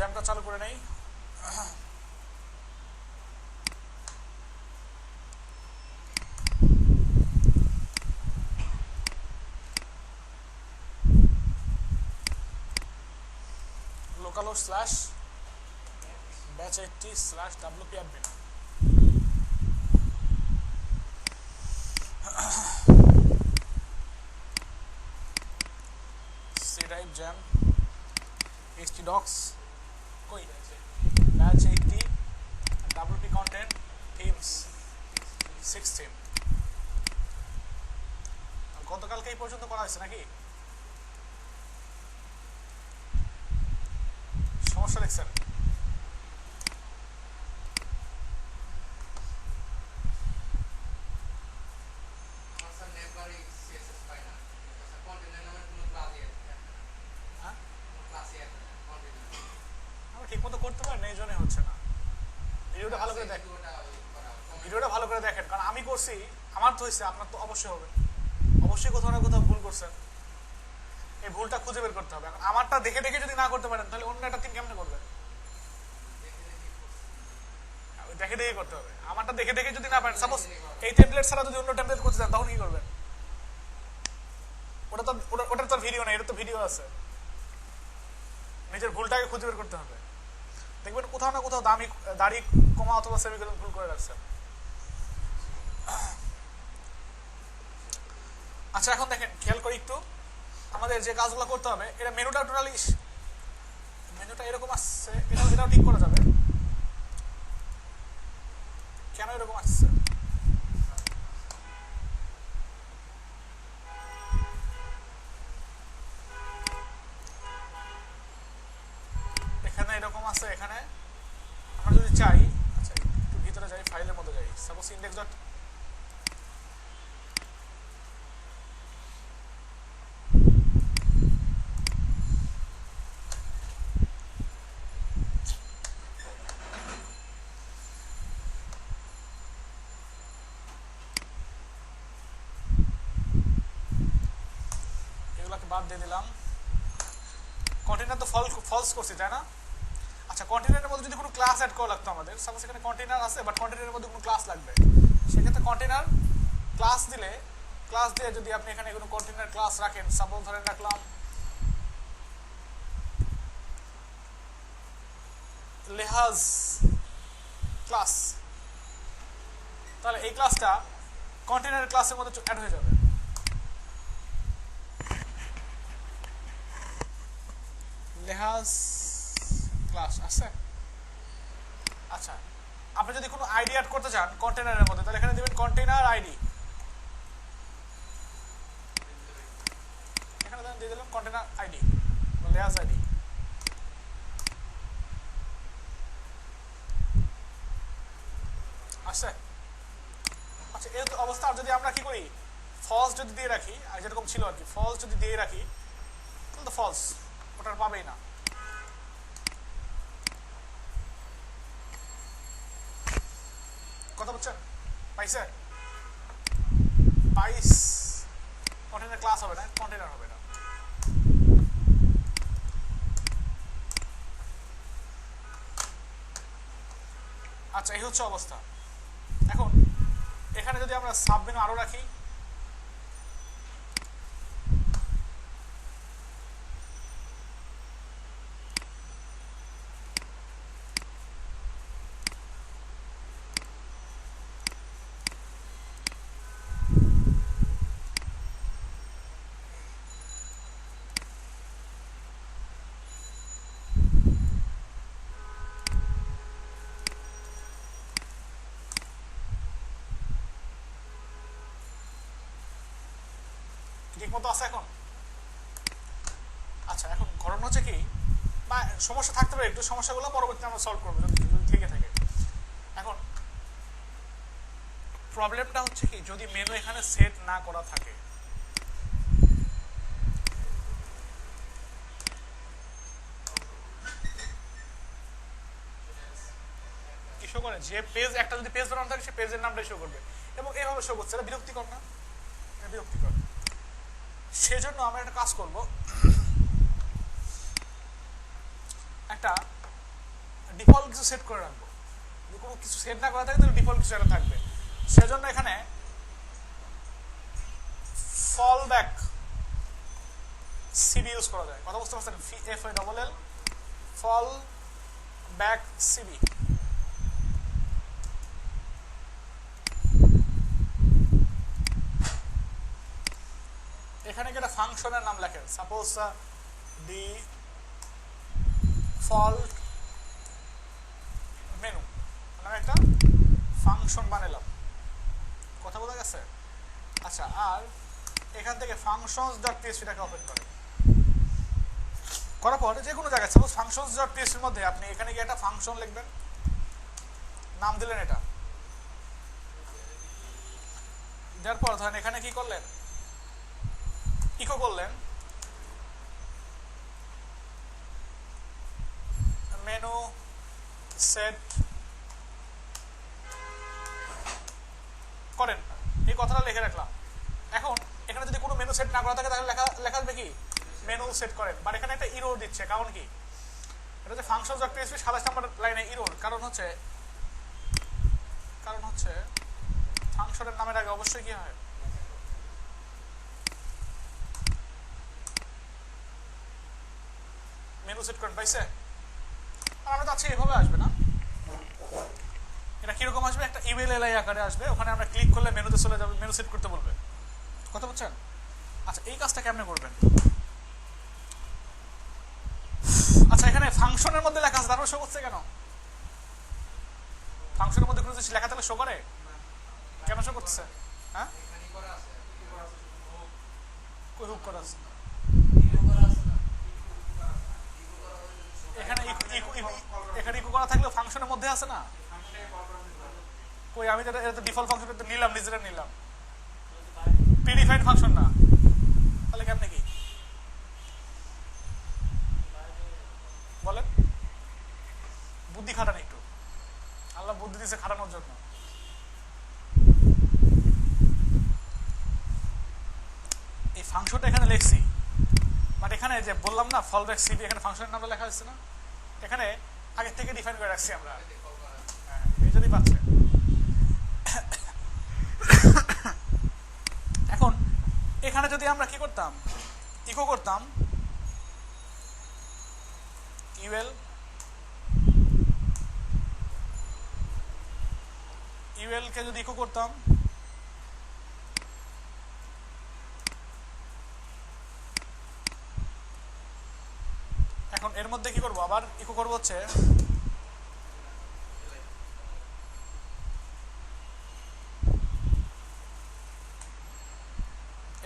জ্যামটা চালু করে নেই। localhost/batch80/wp-admin cdrive jam htdocs koi batch80 wp content themes 6 theme গতকালকে এই পর্যন্ত করা হয়েছে নাকি? সমস্যা দেখছেন? ঠিকমতো করতে পারেন এই জন্যই হচ্ছে না। ভিডিওটা ভালো করে দেখেন, ভিডিওটা ভালো করে দেখেন, কারণ আমি করছি, আমার তো হয়েছে, আপনার তো অবশ্যই হবে। অবশ্যই কোথাও না কোথাও ভুল করছেন, এই ভুলটা খুঁজে বের করতে হবে। এখন আমারটা দেখে দেখে যদি না করতে পারেন তাহলে অন্য একটা টিম কেমনে করবেন? দেখে দেখে করতে হবে। আমারটা দেখে দেখে যদি না পারেন, সাপোজ এই টেমপ্লেট ছাড়া যদি অন্য টেমপ্লেট করতে চান তখন কি করবেন? ওটার তো ভিডিও নেই, এটা তো ভিডিও আছে। নিজের ভুলটাকে খুঁজে বের করতে হবে। দেখবেন কোথাও না কোথাও দাড়ি কমা অথবা সেমিকোলন ভুল করে রাখছেন। আচ্ছা, এখন দেখেন, খেয়াল করি একটু আমাদের যে কাজগুলো করতে হবে। এটা মেনুটা টোটালি, মেনুটা এরকম আসছে, এটাও ঠিক করা যাবে। কেন এরকম আসছে? এখানে এরকম আছে। এখানে আমরা যদি চাই, আচ্ছা একটু ভিতরে যাই, ফাইলের মধ্যে যাই, সাপোজ ইন্ডেক্স ডট এগুলোকে বাদ দিয়ে দিলাম। কন্টেইনার তো ফলস করছি, তাই না? আচ্ছা, কন্টেইনারের মধ্যে যদি কোনো ক্লাস অ্যাড করা লাগতো আমাদের, সাপোজ এখানে কন্টেইনার আছে বাট কন্টেইনারের মধ্যে কোনো ক্লাস লাগবে, সেক্ষেত্রে কন্টেইনার ক্লাস দিলে, ক্লাস দিয়ে যদি আপনি এখানে কোনো কন্টেইনার ক্লাস রাখেন, সাপোজ ধরেন রাখলাম লেহাজ ক্লাস, তাহলে এই ক্লাসটা কন্টেইনার ক্লাসের মধ্যে অ্যাড হয়ে যাবে। লেহাজ ক্লাস আছে। আচ্ছা, আপনি যদি কোনো আইডি অ্যাড করতে চান কন্টেইনারের মধ্যে, তাহলে এখানে দিবেন কন্টেইনার আইডি, এখানে দিয়ে দিলাম কন্টেইনার আইডি, লেহাজ আইডি। আচ্ছা, এই তো অবস্থা। আর যদি আমরা কি করি, ফলস যদি দিয়ে রাখি, আর যেরকম ছিল আর কি, ফলস যদি দিয়ে রাখি, তাহলে তো ফলস, ওটার পাবেই না। কথা বলছেন? পাইছে? পাইস কন্টেইনার ক্লাস হবে না, কন্টেইনার হবে না। আচ্ছা, এই হচ্ছে অবস্থা। এখন এখানে যদি আমরা সাবমেনু আরো রাখি, ঠিক মতো আছে এখন? আচ্ছা, এখন ঘটনা হচ্ছে কি, বা সমস্যা থাকতে পারে, একটু সমস্যাগুলো পরবর্তীতে আমরা সলভ করবো যদি থেকে থাকে। এখন প্রবলেমটা হচ্ছে কি, যদি মেনু এখানে সেট না করা থাকে, কি শো করে, যে পেজ একটা যদি পেজ বানানো থাকে সে পেজের নামটাই শো করবে, এবং এইভাবে শো করছে। এটা বিরক্তিকর না? বিরক্তিকর। সেজন্য আমরা একটা কাজ করব, একটা ডিফল্ট কিছু সেট করে রাখবো। যদি কোনো কিছু সেট না করা থাকে তাহলে ডিফল্ট কিছু একটা থাকবে। সেজন্য এখানে ফল ব্যাক সিবি ইউজ করা যায়। কথা বুঝতে পারছেন? FALL fall back CB. এখানে একটা ফাংশনের নাম লেখেন, সাপোজ ডিফল্ট মেনু মানে একটা ফাংশন বানালাম। কথা বোঝা গেছে? আচ্ছা, আর এখান থেকে functions.phpটাকে ওপেন করেন। করার পর যে কোনো জায়গায় সাপোজ functions.php এর মধ্যে আপনি এখানে গিয়ে একটা ফাংশন লিখবেন, নাম দিলেন এটা। দেওয়ার পর ধরেন এখানে কি করলেন, ইকো করলেন মেনু সেট করেন, এই কথাটা লিখে রাখলাম। এখন এখানে যদি কোনো মেনু সেট না করা থাকে তাহলে লেখা আসবে কি মেনু সেট করেন। বাট এখানে একটা ইরর দিচ্ছে, কারণ কি? এটা হচ্ছে functions.php 27 নম্বর লাইনে ইরর। কারণ হচ্ছে ফাংশনের নামের আগে অবশ্যই কি হয়, মেনু সেট করেন। পাইছে? আর আমরা চাচ্ছি এভাবে আসবে না, এটা কিরকম আসবে, একটা ইমেল এলআই আকারে আসবে। ওখানে আমরা ক্লিক করলে মেনুতে চলে যাবে, মেনু সেট করতে বলবে। কথা বুঝছেন? আচ্ছা, এই কাজটা কেমনে করবেন? আচ্ছা, এখানে ফাংশনের মধ্যে লেখা আছে, তারপর শো করছে কেন? ফাংশনের মধ্যে কোনো কিছু লেখা থাকলে শো করে, কেন শো করতেছে? হ্যাঁ, কই হুক করা আছে? এখানে এখানে ইকো করা থাকলেও ফাংশনের মধ্যে আছে না? কই, আমি এটা তো ডিফল্ট ফাংশন নিলাম, নিজেরা নিলাম, প্রিডিফাইন্ড ফাংশন না। তাহলে কেমনে কি বলেন? বুদ্ধি খাটান একটু, আল্লাহ বুদ্ধি দিয়েছে খাটানোর জন্য। এই ফাংশনটা এখানে লিখছি, বাট এখানে যে বললাম না ফলব্যাক সিবি, এখানে ফাংশনের নামটা লেখা হচ্ছে না, এখানে আগে থেকে ডিফাইন করে রাখছি আমরা। এই যদি পাচ্ছে। এখন এখানে যদি আমরা কি করতাম, ইকো করতাম ইউএল কে যদি ইকো করতাম, এখন এর মধ্যে কি করবো, আবার ইকো করবো হচ্ছে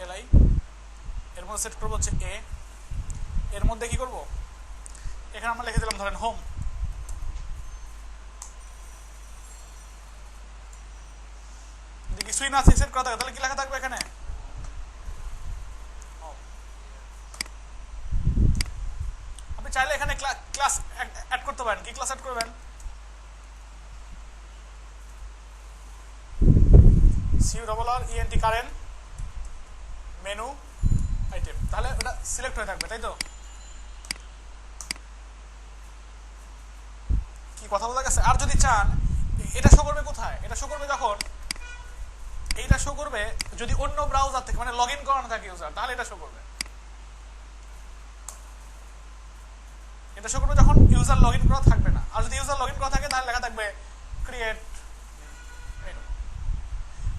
এলআই, এর মধ্যে সেট করবো হচ্ছে এ। এর মধ্যে কি করবো, এখানে আমরা লিখে দিলাম ধরেন হোম। যদি কিছুই না সেট করা থাকে তাহলে কি লেখা থাকবে এখানে? আপনি চাইলে এখানে ক্লাস অ্যাড করতে পারেন। কি ক্লাস অ্যাড করবেন? CURRENT কারেন্ট মেনু আইটেম, তাহলে ওটা সিলেক্ট হয়ে থাকবে, তাই তো? কি কথা বলা গেছে? আর যদি চান এটা শো করবে কোথায়, এটা শো করবে যখন এইটা শো করবে যদি অন্য ব্রাউজার থেকে মানে লগ ইন করানো থাকে ইউজার, তাহলে এটা শো করবে। এটা শো করবে যখন ইউজার লগ ইন করা থাকবে না। আর যদি ইউজার লগ ইন করা থাকে তাহলে লেখা থাকবে ক্রিয়েট মেনু।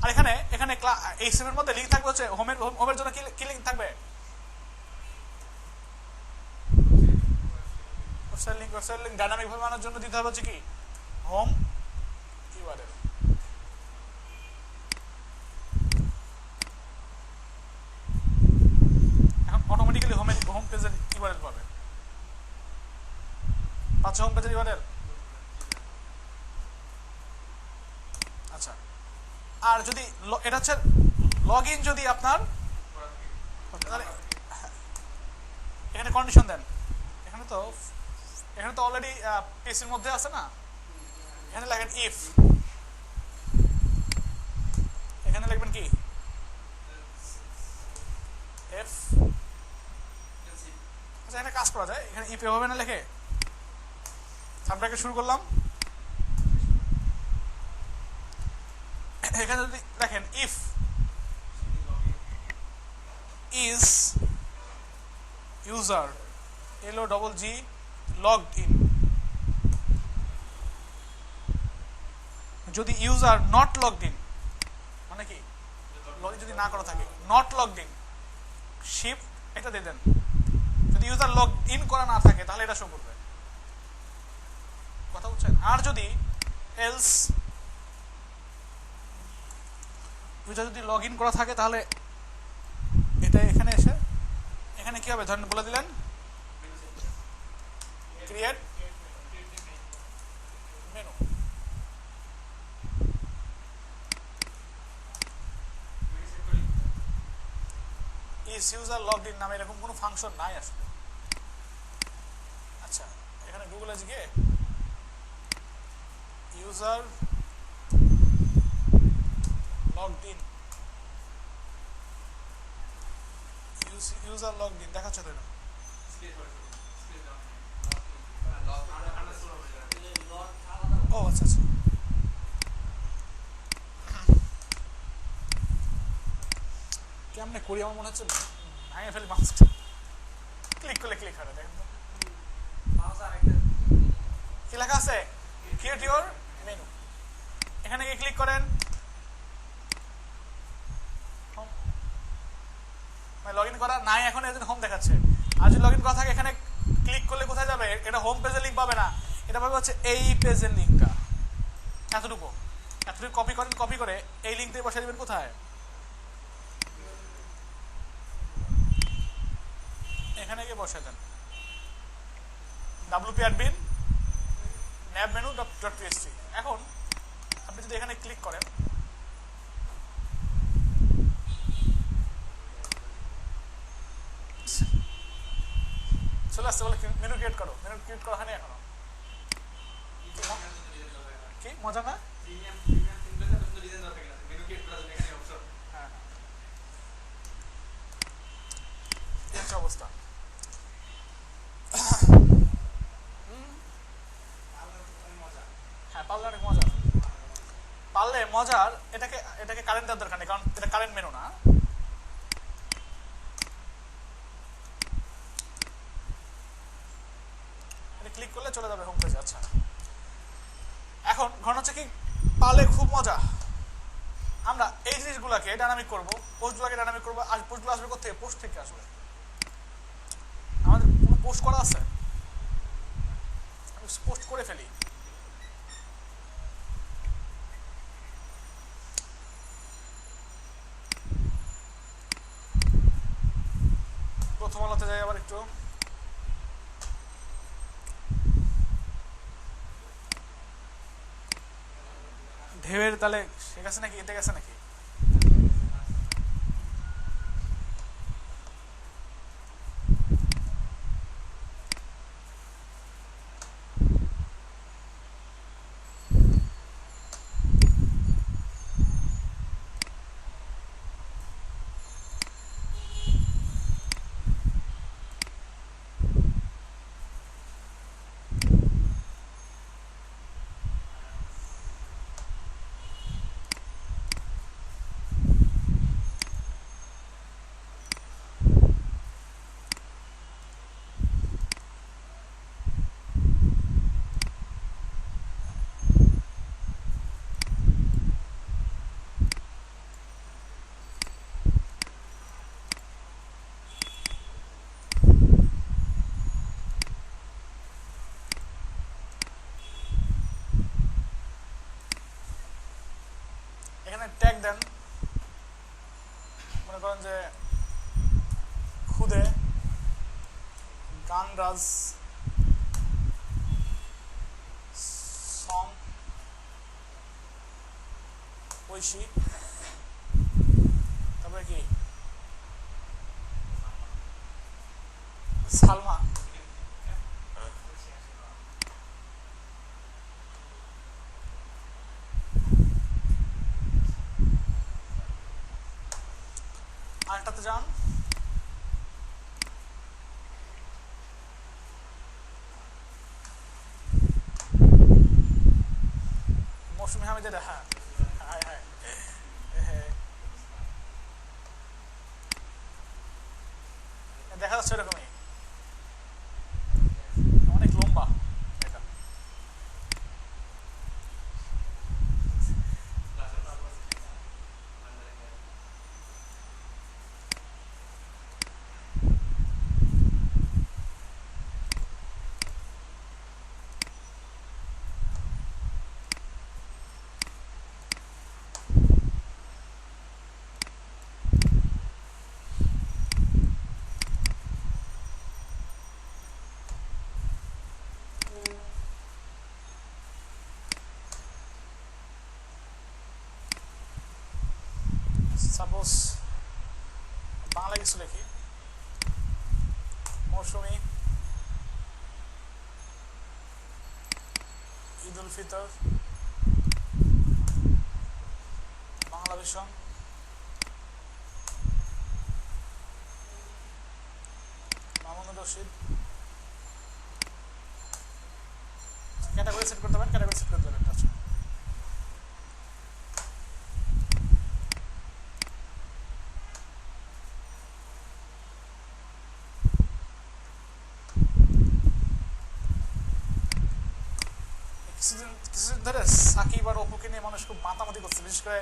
আর এখানে এই সিমের মধ্যে লিঙ্ক থাকবে হচ্ছে হোমের জন্য কি লিঙ্ক থাকবে? ওয়েবসাইট লিঙ্ক ডাইনামিক ভাবে আনার জন্য দিতে হবে হচ্ছে কি হোম ইউআরএল। এখন অটোমেটিক্যালি হোম পেজের ইউআরএল পাবে। পাচ্ছে হোম পেজের ইউআরএল? আচ্ছা, আর যদি এটা হচ্ছে লগ ইন, যদি আপনার এখানে কন্ডিশন দেন, এখানে তো অলরেডি পিসির মধ্যে আছে না, এখানে লেখেন ইফ, এখানে লিখবেন কি এফ। আচ্ছা, এখানে কাজ করা যায়, এখানে ইফ এভাবে না লেখে সাবট্রাক্টে শুরু করলাম। এখানে যদি দেখেন if is user LOGG logged in, যদি ইউজার নট লগড ইন মানে কি লগ যদি না করা থাকে, নট লগড ইন শিফট এটা দিয়ে দেন। যদি ইউজার লগ ইন করা না থাকে তাহলে এটা শো করবে, কথা বুঝছেন? আর যদি এলস ইউজার যদি লগ ইন করা থাকে তাহলে এটা এখানে এসে এখানে কি হবে ধরেন বলে দিলেন create menu. Is user logged in নামে এরকম কোনো ফাংশন নাই আসলে। আচ্ছা এখানে গুগলে গিয়ে user logged in, user logged in দেখাচ্ছে তো এটা? ও আচ্ছা আচ্ছা, কেমনে করি আমার মনে হচ্ছে ভাঙে ফেলি মাউসটা। ক্লিক করলে ক্লিক হয়, দেখেন তো কি লেখা আছে, ক্রিয়েট ইউর মেনু। এখানে গিয়ে ক্লিক করেন, লগ ইন করা নাই এখন, এর জন্য হোম দেখাচ্ছে। আর যদি লগ ইন করা থাকে এখানে ক্লিক করলে কোথায় যাবে? এটা হোম পেজের লিঙ্ক পাবে না, এটা পাবে হচ্ছে এই পেজের লিঙ্কটা। এতটুকু কপি করেন, কপি করে এই লিঙ্ক দিয়ে বসে দেবেন কোথায়? এখানে গিয়ে বসে দেন WP admin nav menu .php। এখন আপনি যদি এখানে ক্লিক করেন চলে আসছে, বলে মেনু ক্রিয়েট করো। মেনু ক্রিয়েট করা হয়নি এখনো, কি মজা না? হ্যাঁ অবস্থা। হ্যাঁ পারলে অনেক মজা, পারলে মজার। এটাকে কারেন্ট দেওয়ার দরকার নেই, কারণ এটা কারেন্ট মেনু না। ক্লিক করলে চলে যাবে হোম পেজে। আচ্ছা এখন ঘটনা হচ্ছে কি, পারলে খুব মজা। আমরা এই জিনিসগুলোকে ডাইনামিক করবো, পোস্টগুলোকে ডাইনামিক করবো। আর পোস্টগুলো আসবে কোথা থেকে? পোস্ট থেকে আসবে। আমাদের কোনো পোস্ট করা আছে, আমি পোস্ট করে ফেলি। প্রথম আলোতে যাই আবার একটু, ঢেউয়ের তালে সে গেছে নাকি, এতে গেছে নাকি? এখানে ট্যাগ দেন, মনে করেন যে খুদে গানরাজ সং ঐশী, তারপরে কি সালমা, আরেকটাতে যান, আমি যেটা, হ্যাঁ হ্যাঁ হ্যাঁ হ্যাঁ, দেখা যাচ্ছে এরকমই, অনেক লম্বা এটা। সাপোজ বাংলা কিছু লিখি, Mousumi, Eid ul Fitr, Bangla vision, Mamunur Rashid. Category set করতে পারেন, ক্যাটাগরি সেট করতে পারেন। আচ্ছা কিছুদিন ধরে সাকিব আর অপুকে নিয়ে মানুষ খুব মাতামাতি করছে, বিশেষ করে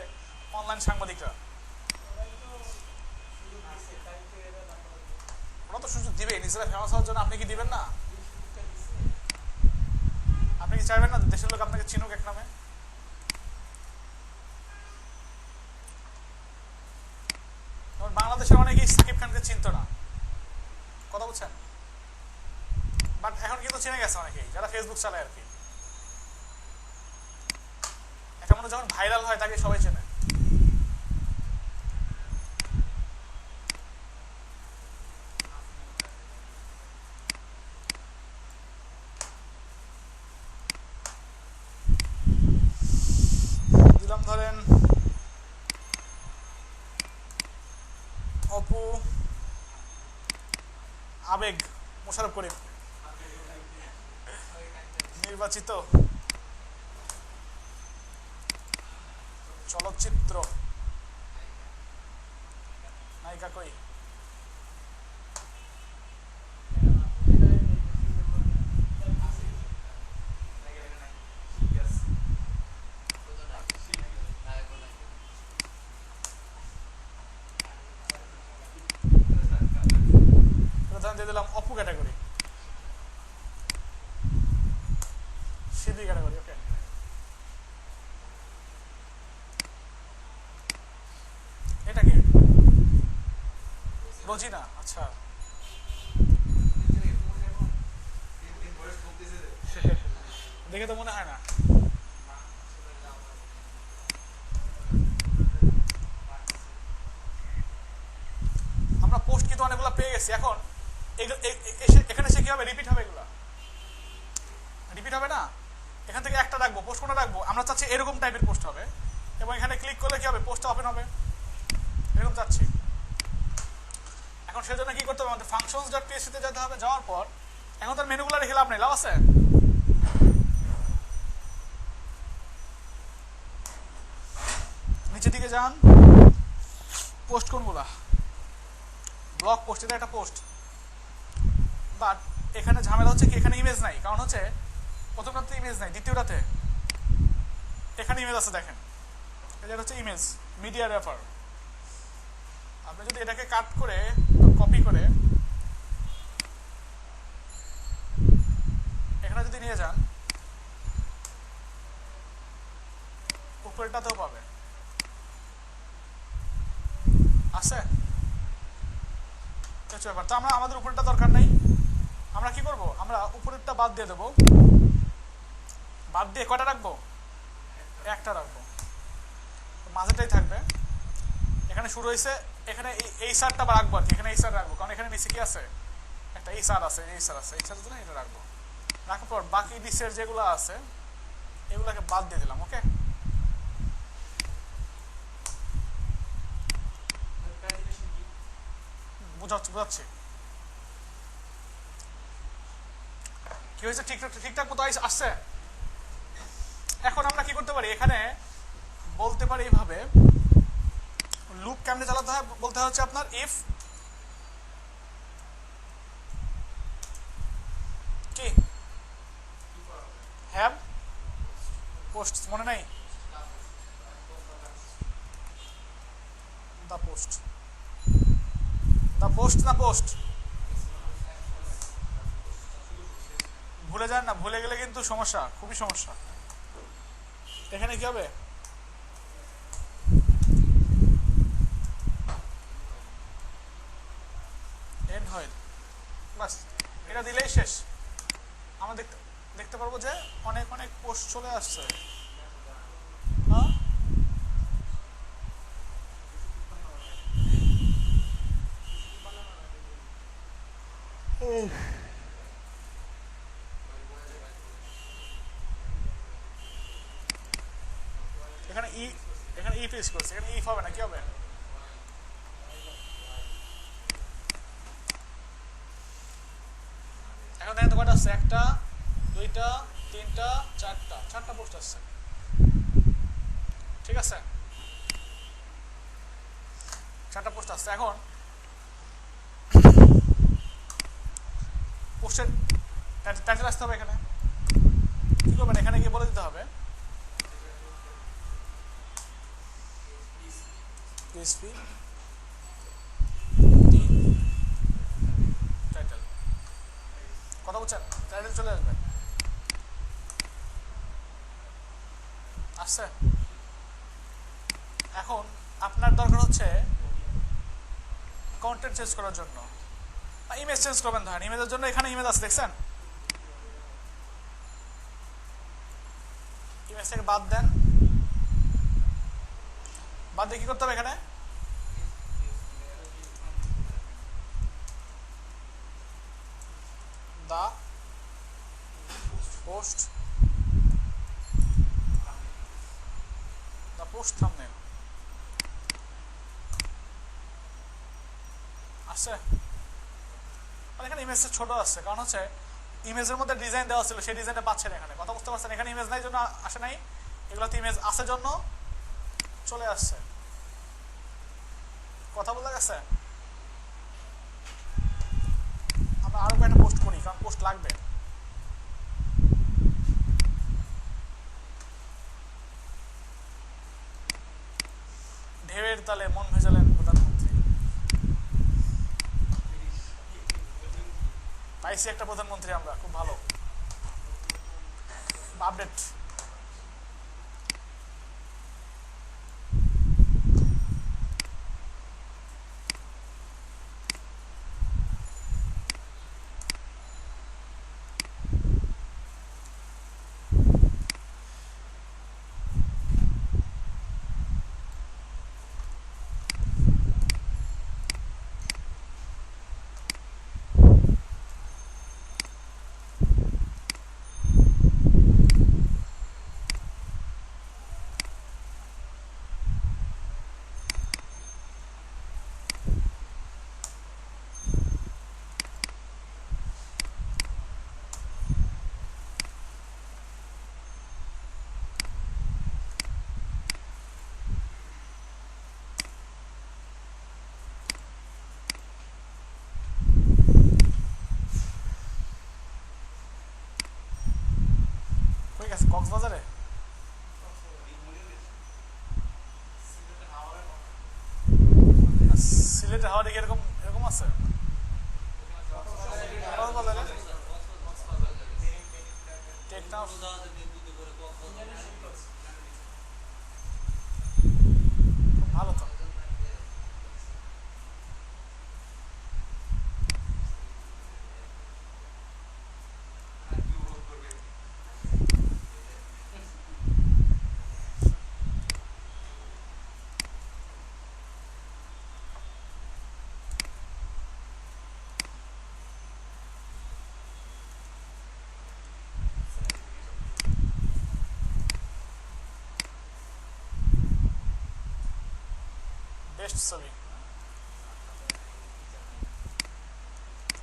অনলাইন সাংবাদিকরা। ওরা তো সুযোগ দিবে নিজেরা ফেমাস হওয়ার জন্য, আপনি কি দিবেন না? আপনি কি চাইবেন না দেশের লোক আপনাকে চিনুক এক নামে? বাংলাদেশের অনেকেই সাকিব খানকে চিনতো না, কথা বলছেন, বাট এখন কিন্তু চিনে গেছে অনেকেই, যারা ফেসবুক চালায় আর কি। একটা মানুষ যখন ভাইরাল হয় তাকে সবাই চেনে। দিলাম ধরেন অপু, আবেগ, মোশাররফ করিম, নির্বাচিত চলচ্চিত্র নায়িকা কই? প্রধান দিয়ে দিলাম অপু ক্যাটাগরি, সিবি ক্যাটাগরি। ওকে, এটা কি? রোজিনা। আচ্ছা দেখে তো মনে হয় না। আমরা পোস্ট কিন্তু অনেকগুলো পেয়ে গেছি। এখন এখানে সে কি হবে? রিপিট হবে, এগুলা রিপিট হবে না। এখান থেকে একটা রাখবো, পোস্ট কোনটা রাখবো? আমরা চাচ্ছি এরকম টাইপের পোস্ট হবে, এবং এখানে ক্লিক করলে কি হবে? পোস্টটা ওপেন হবে, এরকম চাচ্ছি। এখন সেজন্য কি করতে হবে? আমাদের functions.php তে যেতে হবে। যাওয়ার পর এখন তার মেনুগুলো রেখে লাভ নেই, লাভ আছে? নিচের দিকে যান, পোস্ট কোনগুলা? ব্লগ পোস্ট, এটা একটা পোস্ট। বাট এখানে ঝামেলা হচ্ছে কি, এখানে ইমেজ নাই। কারণ হচ্ছে প্রথমটাতে ইমেজ নাই, দ্বিতীয়টাতে এখানে ইমেজ আছে। দেখেন এটা হচ্ছে ইমেজ, মিডিয়া রেফার। আপনি যদি এটাকে কাট করে কপি করে এখানে যদি নিয়ে যান, উপরেরটাতেও পাবে, আছে কিছু ব্যাপার। তো আমরা আমাদের উপরেরটা দরকার নেই, আমরা কি করব? আমরা উপরেরটা বাদ দিয়ে দেবো। বাদ দিয়ে কয়টা রাখবো? একটা রাখবো, মাঝেটাই থাকবে। এখানে শুরু হয়েছে, এখানে এই সারটা রাখবো আর কি, এখানে এই সার রাখবো, কারণ এখানে নিচে কি আছে? একটা এই সার আছে, এই সার আছে, এই সারের জন্য এটা রাখবো। রাখার পর বাকি নিচের যেগুলো আছে এগুলোকে বাদ দিয়ে দিলাম। ওকে, বুঝাচ্ছি কি হয়েছে? ঠিকঠাক মতো আসছে। এখন আমরা কি করতে পারি? এখানে বলতে পারি এইভাবে, লুপ কেমনে চালাতে হয় বলতে হচ্ছে আপনার ইফ কি হ্যাভ পোস্ট, মনে নাই? দ্য পোস্ট, দ্য পোস্ট না পোস্ট, ভুলে যান না, ভুলে গেলে কিন্তু সমস্যা, খুবই সমস্যা। এখানে কি হবে, এন্ড হয়, বাস এটা দিলেই শেষ। আমরা দেখতে পারবো যে অনেক অনেক পোস্ট চলে আসছে। হ্যাঁ, এখানে এখানে ইফ ইউজ করছে, এখানে ইফ হবে না, কি হবে? এখন দেখেন তো কয়টা আসছে, একটা দুইটা তিনটা চারটা পোস্ট আসছে, ঠিক আছে, চারটা পোস্ট আসছে। এখন পোস্টের টাইটেল আসতে হবে, এখানে কি করবেন, এখানে গিয়ে বলে দিতে হবে পিএইচপি টাইটেল, কথা বলছেন, টাইটেল চলে আসবে, আসছে। এখন আপনার দরকার হচ্ছে কন্টেন্ট চেঞ্জ করার জন্য, ইমেজ চেঞ্জ করবেন, ধরেন ইমেজের জন্য এখানে ইমেজ আছে, দেখছেন, ইমেজ থেকে বাদ দেন, বাদ দিয়ে কি করতে হবে, এখানে the post, the post thumbnail আসছে। মানে এখানে ইমেজটা ছোট আসছে, কারণ হচ্ছে ইমেজের মধ্যে ডিজাইন দেওয়া ছিল, সেই ডিজাইনটা পাচ্ছেন এখানে, কথা বুঝতে পারছেন? এখানে ইমেজ নাই জন্য আসে নাই, এগুলোতে ইমেজ আছে জন্য চলে আসছে, কথা বলে গেছে। আমরা আরো কয়েকটা পোস্ট করি, কারণ পোস্ট লাগবে। ঢেউয়ের তালে মন ভেজালেন প্রধানমন্ত্রী, পাইছি একটা প্রধানমন্ত্রী আমরা, খুব ভালো আপডেট। কই গেছে, কক্সবাজারে? সিলেটের হাওয়া দেখি এরকম এরকম আছে, টেকনাফ, খুব ভালো তো। বেস্ট ছবি,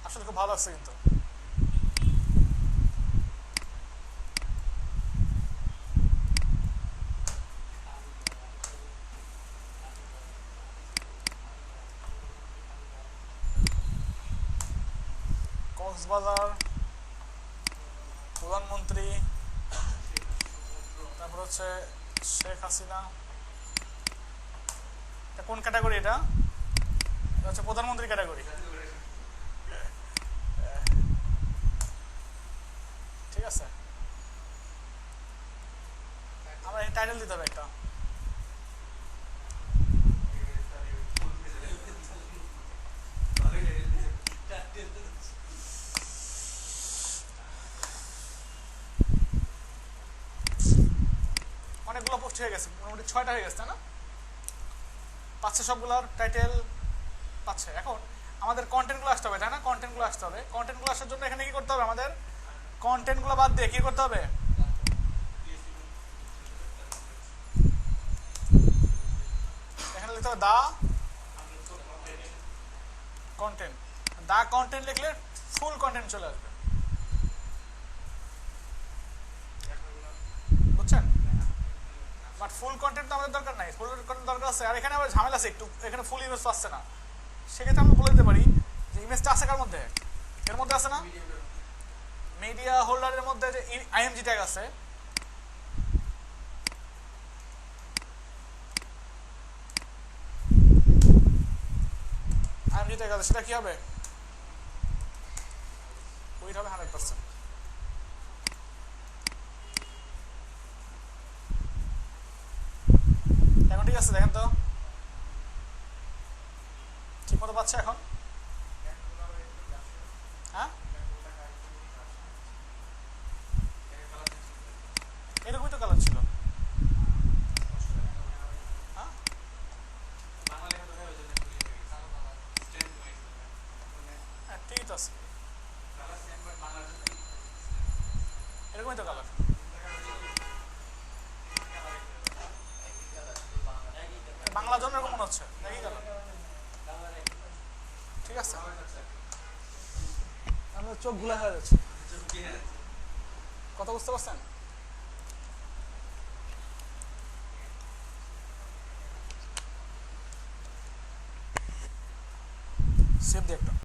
আসলে খুব ভালো লাগছে কিন্তু। কক্সবাজার, প্রধানমন্ত্রী, তারপর হচ্ছে শেখ হাসিনা। এটা কোন ক্যাটাগরি? এটা হচ্ছে প্রধানমন্ত্রী ক্যাটাগরি। ঠিক আছে, আমরা এই টাইটেল দিতে হবে একটা। অনেকগুলো পোস্ট হয়ে গেছে, মোটামুটি 6টা হয়ে গেছে, তাই না? পাচ্ছে সবগুলোর টাইটেল পাচ্ছে। এখন আমাদের কন্টেন্টগুলো আসতে হবে, তাই না? কন্টেন্টগুলো আসতে হবে। কন্টেন্টগুলো আসার জন্য এখানে কি করতে হবে? আমাদের কন্টেন্টগুলো বাদ দিয়ে কি করতে হবে? এখানে লিখতে হবে দা কন্টেন্ট। দা কন্টেন্ট লিখলে ফুল কন্টেন্ট চলে আসবে, বুঝছেন? বাট ফুল কন্টেন্ট তো আমাদের দরকার নাই, ফুল কন্টেন্ট দরকার আছে। আর এখানে আবার ঝামেলা আছে একটু, এখানে ফুল ইমেজ পাচ্ছে না। সেক্ষেত্রে আমরা বলে দিতে পারি যে ইমেজটা আছে কার মধ্যে? এর মধ্যে আছে না, মিডিয়া হোল্ডারের মধ্যে যে আইএমজি ট্যাগ আছে, আইএমজি ট্যাগ আছে, সেটা কি হবে? উইথ হবে 100%। এখন ঠিক আছে, দেখেন তো ঠিক মতো পাচ্ছে এখন? হ্যাঁ, এরকমই তো কালার ছিল। হ্যাঁ, ঠিকই তো আছে, এরকমই তো কালার। বাংলা জন্য এরকম মনে হচ্ছে, একই কালার। ঠিক আছে, আমাদের চোখ গুলা হয়ে যাচ্ছে। কথা বুঝতে পারছেন? সেভ দিয়ে একটা